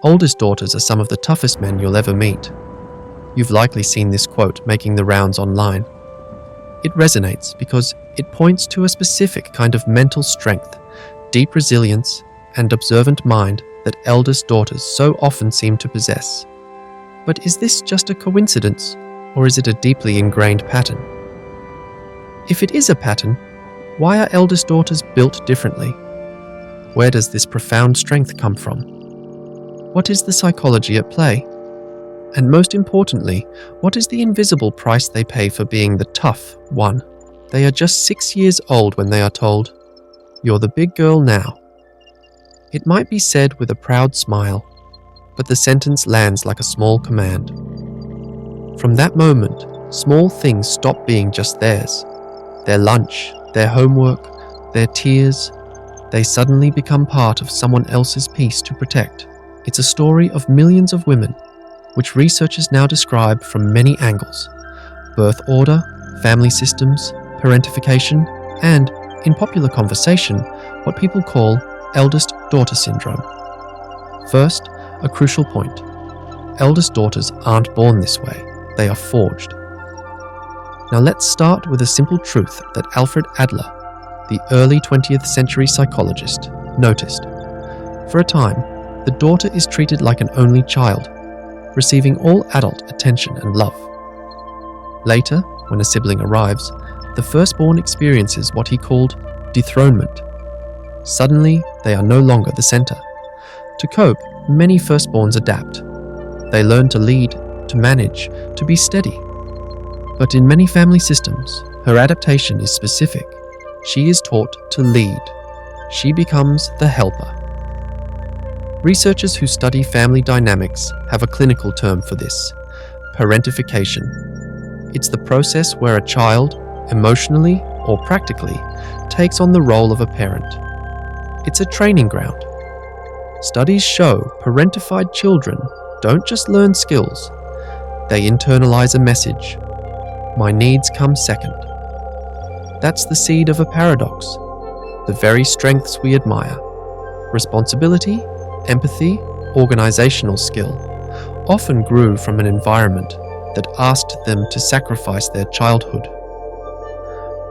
Oldest daughters are some of the toughest men you'll ever meet. You've likely seen this quote making the rounds online. It resonates because it points to a specific kind of mental strength, deep resilience, and observant mind that eldest daughters so often seem to possess. But is this just a coincidence, or is it a deeply ingrained pattern? If it is a pattern, why are eldest daughters built differently? Where does this profound strength come from? What is the psychology at play? And most importantly, what is the invisible price they pay for being the tough one? They are just 6 years old when they are told, "You're the big girl now." It might be said with a proud smile, but the sentence lands like a small command. From that moment, small things stop being just theirs. Their lunch, their homework, their tears, they suddenly become part of someone else's peace to protect. It's a story of millions of women, which researchers now describe from many angles: birth order, family systems, parentification, and, in popular conversation, what people call Eldest Daughter Syndrome. First, a crucial point. Eldest daughters aren't born this way, they are forged. Now let's start with a simple truth that Alfred Adler, the early 20th century psychologist, noticed. For a time, the daughter is treated like an only child, receiving all adult attention and love. Later, when a sibling arrives, the firstborn experiences what he called dethronement. Suddenly, they are no longer the center. To cope, many firstborns adapt. They learn to lead, to manage, to be steady. But in many family systems, her adaptation is specific. She is taught to lead. She becomes the helper. Researchers who study family dynamics have a clinical term for this: parentification. It's the process where a child, emotionally or practically, takes on the role of a parent. It's a training ground. Studies show parentified children don't just learn skills, they internalize a message: my needs come second. That's the seed of a paradox. The very strengths we admire: responsibility, empathy, organizational skill, often grew from an environment that asked them to sacrifice their childhood.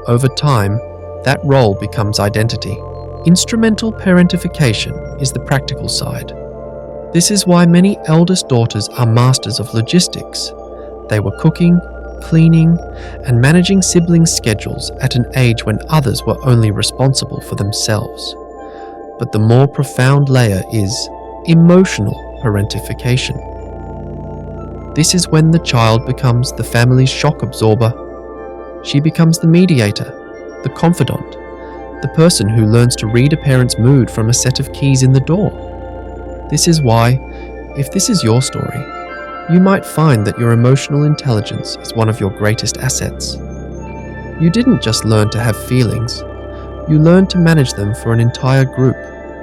Over time, that role becomes identity. Instrumental parentification is the practical side. This is why many eldest daughters are masters of logistics. They were cooking, cleaning, and managing siblings' schedules at an age when others were only responsible for themselves. But the more profound layer is emotional parentification. This is when the child becomes the family's shock absorber. She becomes the mediator, the confidant, the person who learns to read a parent's mood from a set of keys in the door. This is why, if this is your story, you might find that your emotional intelligence is one of your greatest assets. You didn't just learn to have feelings, you learned to manage them for an entire group.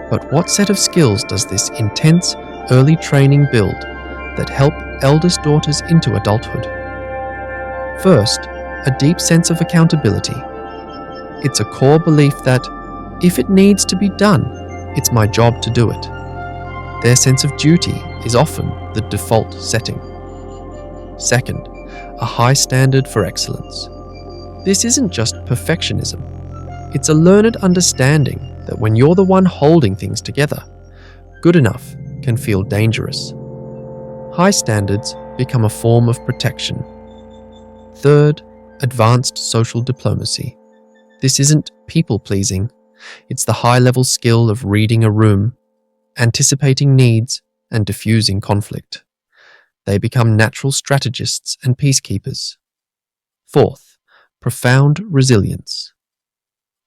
But what set of skills does this intense, early training build that help eldest daughters into adulthood? First, a deep sense of accountability. It's a core belief that, if it needs to be done, it's my job to do it. Their sense of duty is often the default setting. Second, a high standard for excellence. This isn't just perfectionism. It's a learned understanding that when you're the one holding things together, good enough can feel dangerous. High standards become a form of protection. Third, advanced social diplomacy. This isn't people-pleasing. It's the high-level skill of reading a room, anticipating needs, and diffusing conflict. They become natural strategists and peacekeepers. Fourth, profound resilience.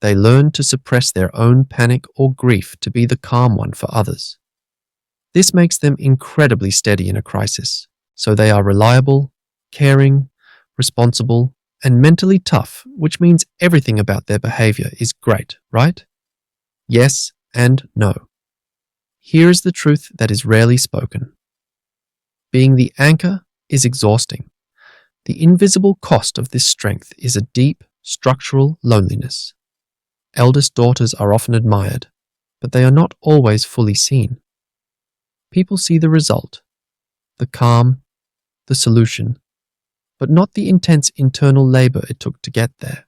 They learn to suppress their own panic or grief to be the calm one for others. This makes them incredibly steady in a crisis, so they are reliable, caring, responsible, and mentally tough, which means everything about their behavior is great, right? Yes and no. Here is the truth that is rarely spoken. Being the anchor is exhausting. The invisible cost of this strength is a deep, structural loneliness. Eldest daughters are often admired, but they are not always fully seen. People see the result, the calm, the solution, but not the intense internal labor it took to get there.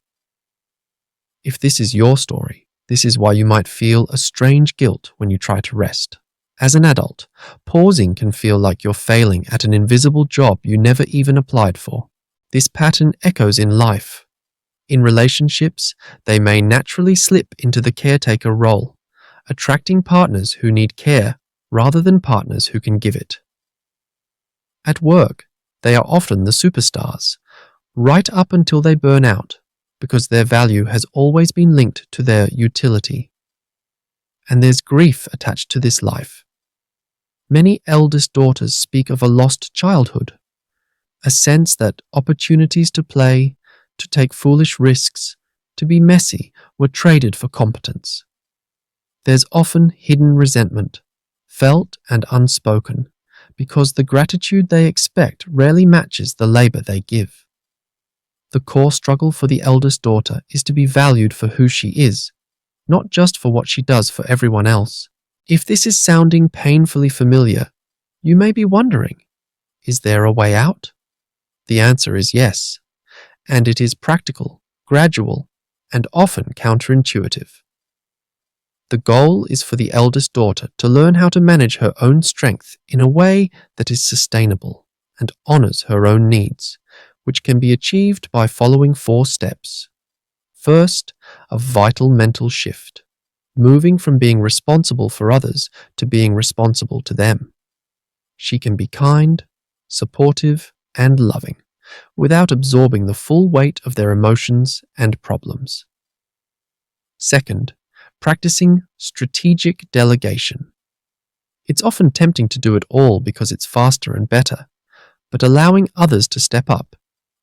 If this is your story, this is why you might feel a strange guilt when you try to rest. As an adult, pausing can feel like you're failing at an invisible job you never even applied for. This pattern echoes in life. In relationships, they may naturally slip into the caretaker role, attracting partners who need care rather than partners who can give it. At work, they are often the superstars, right up until they burn out, because their value has always been linked to their utility. And there's grief attached to this life. Many eldest daughters speak of a lost childhood, a sense that opportunities to play, to take foolish risks, to be messy were traded for competence. There's often hidden resentment, felt and unspoken, because the gratitude they expect rarely matches the labor they give. The core struggle for the eldest daughter is to be valued for who she is, not just for what she does for everyone else. If this is sounding painfully familiar, you may be wondering, is there a way out? The answer is yes, and it is practical, gradual, and often counterintuitive. The goal is for the eldest daughter to learn how to manage her own strength in a way that is sustainable and honors her own needs, which can be achieved by following 4 steps. First, a vital mental shift, moving from being responsible for others to being responsible to them. She can be kind, supportive, and loving, without absorbing the full weight of their emotions and problems. Second, practicing strategic delegation. It's often tempting to do it all because it's faster and better, but allowing others to step up,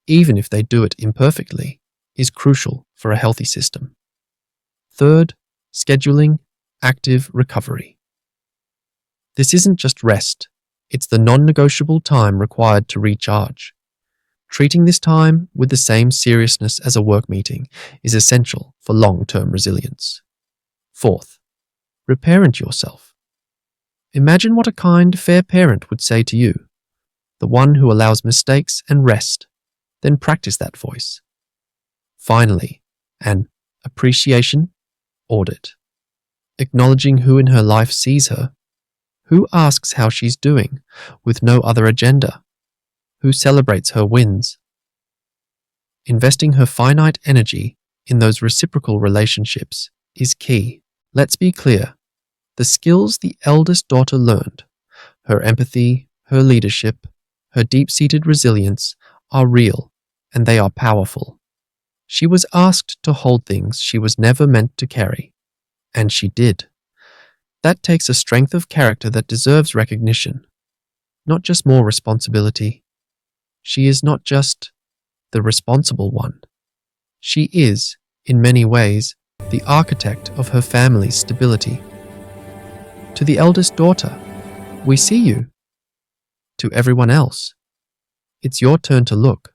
even if they do it imperfectly, is crucial for a healthy system. Third, scheduling active recovery. This isn't just rest, it's the non-negotiable time required to recharge. Treating this time with the same seriousness as a work meeting is essential for long-term resilience. Fourth, reparent yourself. Imagine what a kind, fair parent would say to you, the one who allows mistakes and rest, then practice that voice. Finally, an appreciation audit. Acknowledging who in her life sees her, who asks how she's doing with no other agenda, who celebrates her wins. Investing her finite energy in those reciprocal relationships is key. Let's be clear, the skills the eldest daughter learned, her empathy, her leadership, her deep-seated resilience, are real, and they are powerful. She was asked to hold things she was never meant to carry, and she did. That takes a strength of character that deserves recognition, not just more responsibility. She is not just the responsible one. She is, in many ways, the architect of her family's stability. To the eldest daughter, we see you. To everyone else, it's your turn to look.